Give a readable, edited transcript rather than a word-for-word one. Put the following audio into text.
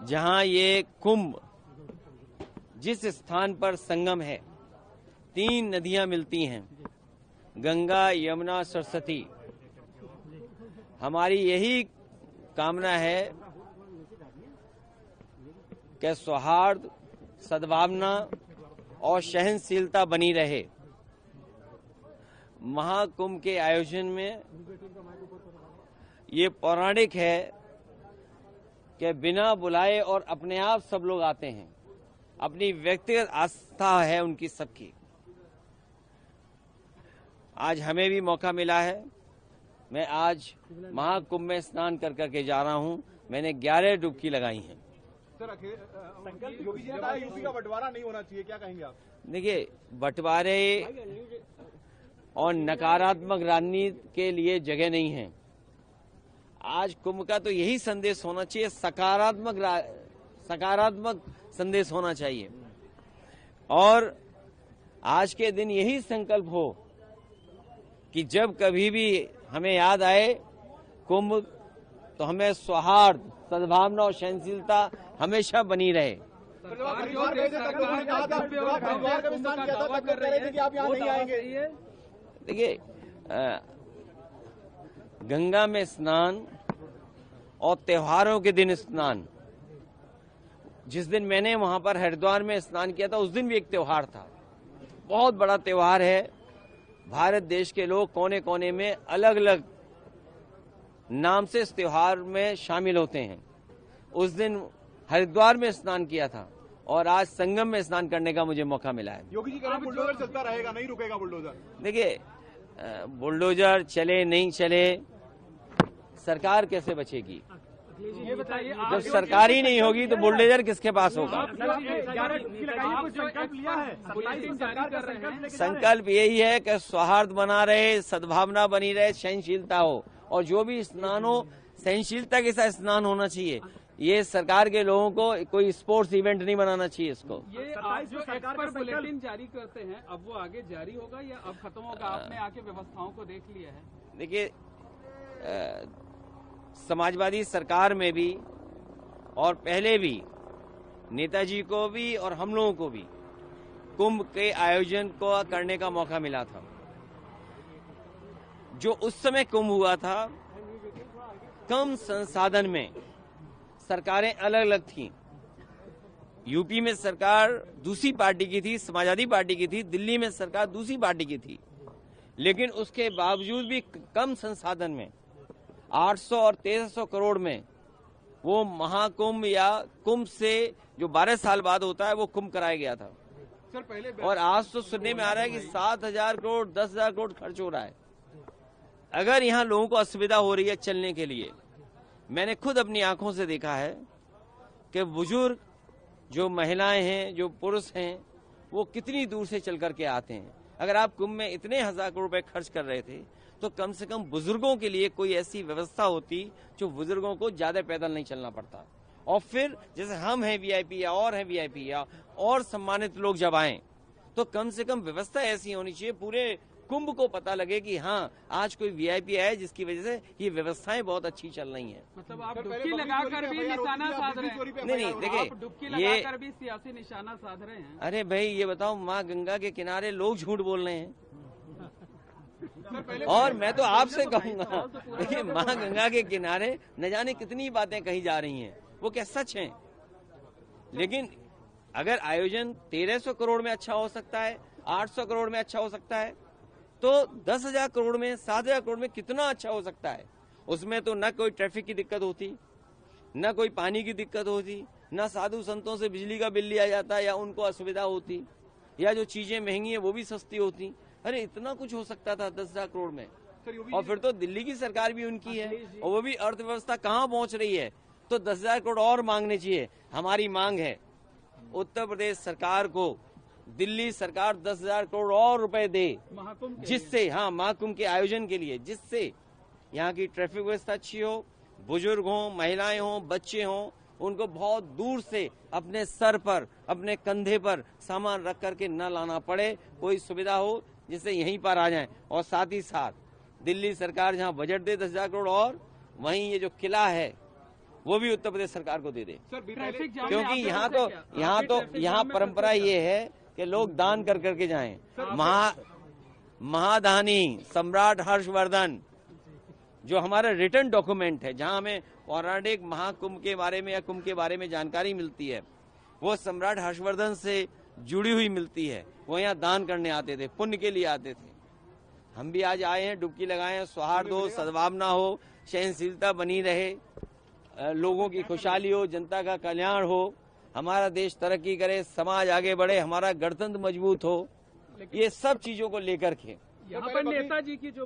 जहां ये कुंभ जिस स्थान पर संगम है, 3 नदियां मिलती हैं, गंगा, यमुना, सरस्वती। हमारी यही कामना है कि सौहार्द, सद्भावना और सहनशीलता बनी रहे। महाकुंभ के आयोजन में ये पौराणिक है कि बिना बुलाए और अपने आप सब लोग आते हैं। अपनी व्यक्तिगत आस्था है उनकी सबकी। आज हमें भी मौका मिला है। मैं आज महाकुंभ में स्नान कर करके जा रहा हूं। मैंने 11 डुबकी लगाई हैं। सर, योगी जी ने कहा यूपी का बंटवारा नहीं होना चाहिए, क्या कहेंगे आप? देखिए, बंटवारे और नकारात्मक राजनीति के लिए जगह नहीं है। आज कुंभ का तो यही संदेश होना चाहिए, सकारात्मक संदेश होना चाहिए। और आज के दिन यही संकल्प हो कि जब कभी भी हमें याद आए कुंभ, तो हमें सौहार्द, सद्भावना और सहनशीलता हमेशा बनी रहे। देखिए, गंगा में स्नान और त्योहारों के दिन स्नान, जिस दिन मैंने वहां पर हरिद्वार में स्नान किया था, उस दिन भी एक त्योहार था। बहुत बड़ा त्योहार है। भारत देश के लोग कोने कोने में अलग अलग नाम से इस त्योहार में शामिल होते हैं। उस दिन हरिद्वार में स्नान किया था और आज संगम में स्नान करने का मुझे मौका मिला है। योगी जी कह रहे हैं बुलडोजर चलता रहेगा, नहीं रुकेगा बुलडोजर। देखिए, बुलडोजर चले नहीं चले, सरकार कैसे बचेगी? ये बताइए, जब सरकार ही नहीं होगी तो बुलडोजर किसके पास होगा? संकल्प यही है कि सौहार्द बना रहे, सद्भावना बनी रहे, सहनशीलता हो, और जो भी स्नान हो सहनशीलता के साथ स्नान होना चाहिए। ये सरकार के लोगों को कोई स्पोर्ट्स इवेंट नहीं बनाना चाहिए इसको। ये आप जो एक्सपर्ट बुलेटिन जारी करते हैं, अब वो आगे जारी होगा या अब खत्म होगा? आपने आके व्यवस्थाओं को देख लिया है? देखिए, समाजवादी सरकार में भी और पहले भी नेताजी को भी और हम लोगों को भी कुंभ के आयोजन को करने का मौका मिला था। जो उस समय कुंभ हुआ था, कम संसाधन में सरकारें अलग अलग थीं। यूपी में सरकार दूसरी पार्टी की थी, समाजवादी पार्टी की थी। दिल्ली में सरकार दूसरी पार्टी की थी। लेकिन उसके बावजूद भी कम संसाधन में 800 और 1300 करोड़ में वो महाकुंभ या कुंभ से जो 12 साल बाद होता है, वो कुंभ कराया गया था। सर, पहले और आज तो सुनने में आ रहा है कि 7,000 करोड़ 10,000 करोड़ खर्च हो रहा है। अगर यहाँ लोगों को असुविधा हो रही है चलने के लिए, मैंने खुद अपनी आंखों से देखा है कि बुजुर्ग, जो महिलाएं हैं, जो पुरुष हैं, वो कितनी दूर से चल करके आते हैं। अगर आप कुंभ में इतने 1000 करोड़ रुपए खर्च कर रहे थे, तो कम से कम बुजुर्गों के लिए कोई ऐसी व्यवस्था होती जो बुजुर्गों को ज्यादा पैदल नहीं चलना पड़ता। और फिर जैसे हम हैं वीआईपी या और हैं वीआईपी या और सम्मानित लोग जब आए, तो कम से कम व्यवस्था ऐसी होनी चाहिए, पूरे कुंभ को पता लगे कि हाँ, आज कोई वीआईपी आया जिसकी वजह से ये व्यवस्थाएं बहुत अच्छी चल रही हैं। मतलब आप डुबकी लगाकर भी निशाना साध रहे हैं? नहीं, देखिए, डुबकी लगाकर भी सियासी निशाना साध रहे हैं। अरे भाई, ये बताओ, माँ गंगा के किनारे लोग झूठ बोल रहे हैं। और मैं तो आपसे कहूंगा, देखिए, माँ गंगा के किनारे न जाने कितनी बातें कही जा रही हैं, वो क्या सच हैं? लेकिन अगर आयोजन 1300 करोड़ में अच्छा हो सकता है, 800 करोड़ में अच्छा हो सकता है, तो 10,000 करोड़ में, 7,000 करोड़ में कितना अच्छा हो सकता है। उसमें तो न कोई ट्रैफिक की दिक्कत होती, न कोई पानी की दिक्कत होती, न साधु संतों से बिजली का बिल लिया जाता या उनको असुविधा होती, या जो चीजें महंगी है वो भी सस्ती होती। अरे, इतना कुछ हो सकता था 10,000 करोड़ में। और फिर तो दिल्ली की सरकार भी उनकी है, और वो भी अर्थव्यवस्था कहाँ पहुंच रही है, तो 10,000 करोड़ और मांगने चाहिए। हमारी मांग है उत्तर प्रदेश सरकार को दिल्ली सरकार 10,000 करोड़ और रुपए दे, जिससे, हाँ, महाकुंभ के आयोजन के लिए, जिससे यहाँ की ट्रैफिक व्यवस्था अच्छी हो, बुजुर्ग हों, महिलाएं हों, बच्चे हों, उनको बहुत दूर से अपने सर पर, अपने कंधे पर सामान रख करके न लाना पड़े, कोई सुविधा हो जिससे यहीं पर आ जाएं। और साथ ही साथ दिल्ली सरकार जहां बजट दे 10,000 करोड़, और वहीं ये जो किला है वो भी उत्तर प्रदेश सरकार को दे दे। सर ट्रैफिक जाम में क्योंकि आपके यहाँ साथ है तो क्या? यहाँ अभी तो ट्रैफिक यहाँ जाम में परंपरा फंसे ये क्या? है कि लोग दान कर करके जाएं। सर, महादानी सम्राट हर्षवर्धन जो हमारा रिटर्न डॉक्यूमेंट है, जहां हमें पौराणिक महाकुंभ के बारे में या कुंभ के बारे में जानकारी मिलती है, वो सम्राट हर्षवर्धन से जुड़ी हुई मिलती है। वो यहाँ दान करने आते थे, पुण्य के लिए आते थे। हम भी आज आए हैं, डुबकी लगाए हैं, सौहार्द हो, सद्भावना हो, सहनशीलता बनी रहे, लोगों की खुशहाली हो, जनता का कल्याण हो, हमारा देश तरक्की करे, समाज आगे बढ़े, हमारा गणतंत्र मजबूत हो, ये सब चीजों को लेकर के यहाँ पर नेताजी की जो